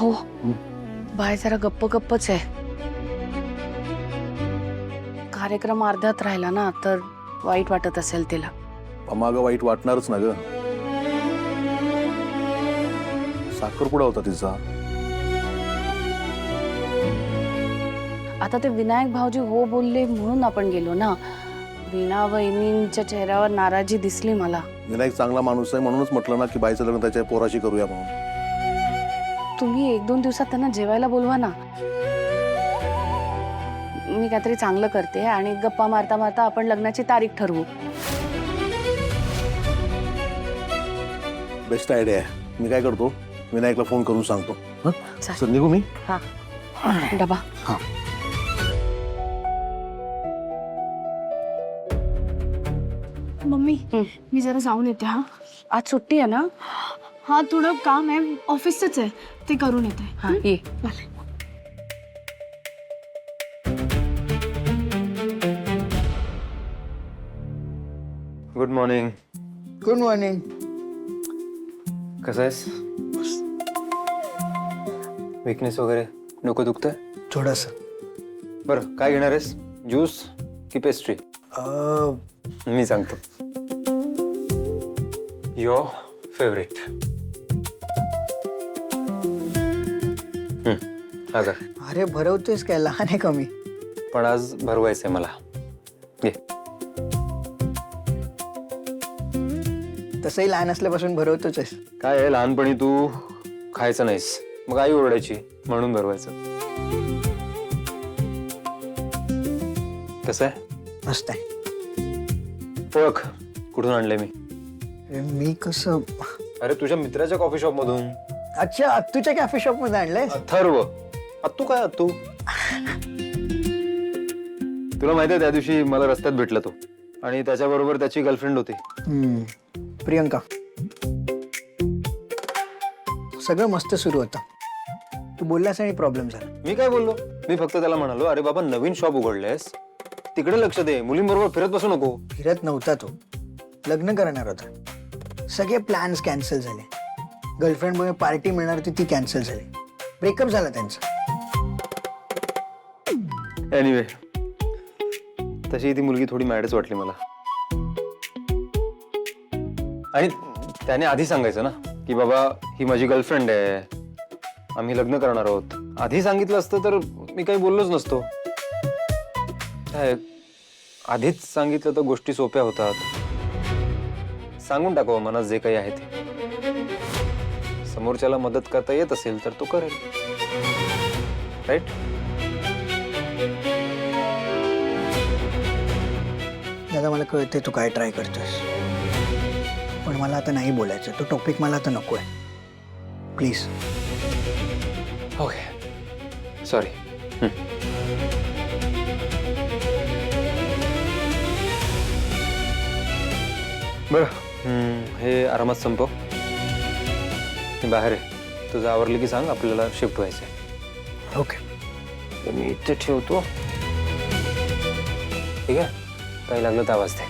अहो बाय जरा गप्प गप्पच आहे. कार्यक्रम अर्ध्यात राहिला ना तर वाईट वाटत असेल तिला. मागं वाईट वाटणारच ना ग. साखरपुडा होता तिचा. आता ते विनायक भाऊजी हो बोलले म्हणून आपण गेलो ना. वीणा वहिनींच्या चेहऱ्यावर नाराजी दिसली मला. विनायक चांगला माणूस आहे म्हणूनच म्हटलं ना की बाईचं लग्न त्याच्या पोराशी करूया म्हणून. तुम्ही 1-2 दिवसात त्यांना जेवायला बोलवा ना. मी काहीतरी चांगलं करते आणि गप्पा मारता मारता आपण लग्नाची तारीख ठरवू. बेस्ट आयडिया आहे. मी काय करतो, विनायकला फोन करून सांगतो. चालेल. चल निघू मी. हा डबा. हा. मम्मी मी जरा जाऊन येते. हा आज सुट्टी आहे ना. हा थोडं काम आहे ऑफिसच आहे ते करून येते. हा ये. Good morning. Good morning. कसं आहेस? वीकनेस वगैरे डोकं दुखतंय? थोडंसं. बरं काय घेणार आहेस, ज्यूस की पेस्ट्री? मी सांगतो. Your favourite. आजार अरे भरवतोयस काय, लहान आहे कमी. पण आज भरवायचंय मला. घे. तसंही लहान असल्यापासून भरवतोच आहेस. काय आहे, लहानपणी तू खायचं नाहीस मग आई ओरडायची म्हणून भरवायचं. कसं आहे? मस्त आहे. ओळख कुठून आणलंय मी? अरे मी कसं. अरे तुझ्या मित्राच्या कॉफी शॉप मधून. अच्छा अत्तूच्या कॅफे शॉप मध्ये आणलंय. अथर्व. अत्तू काय अत्तू? तुला माहितीये त्या दिवशी मला रस्त्यात भेटला तो आणि त्याच्याबरोबर त्याची गर्लफ्रेंड होती. प्रियंका. सगळं मस्त सुरू होतं. तू बोललास आणि प्रॉब्लेम झाला. मी काय बोललो? मी फक्त त्याला म्हणालो अरे बाबा नवीन शॉप उघडलेस तिकडे लक्ष दे, मुलींबरोबर फिरत बसू नको. फिरत नव्हता तो, लग्न करणार होता. सगळे प्लॅन्स कॅन्सल झाले. गर्लफ्रेंडमुळे पार्टी मिळणार होती ती कॅन्सल झाली. ब्रेकअप झाला त्यांचा. एनिवे तशी ती मुलगी थोडी मॅडच वाटली मला. आणि त्याने आधी सांगायचं ना की बाबा ही माझी गर्लफ्रेंड आहे, आम्ही लग्न करणार आहोत. आधी सांगितलं असतं तर मी काही बोललोच नसतो. काय आधीच सांगितलं तर गोष्टी सोप्या होतात. सांगून टाकावं मनात जे काही आहे ते. समोरच्याला मदत करता येत असेल तर तो करेल. राईट? दादा मला कळते तू काय ट्राय करतोस, पण मला आता नाही बोलायचं. तो टॉपिक मला आता नको आहे. प्लीज. Okay sorry. बरं हे आरामात संपव. मी बाहेर आहे. तुझं आवरलं की सांग, आपल्याला शिफ्ट व्हायचंय. ओके. मी इथे ठेवतो. ठीक आहे, काही लागलं तर आवाज दे.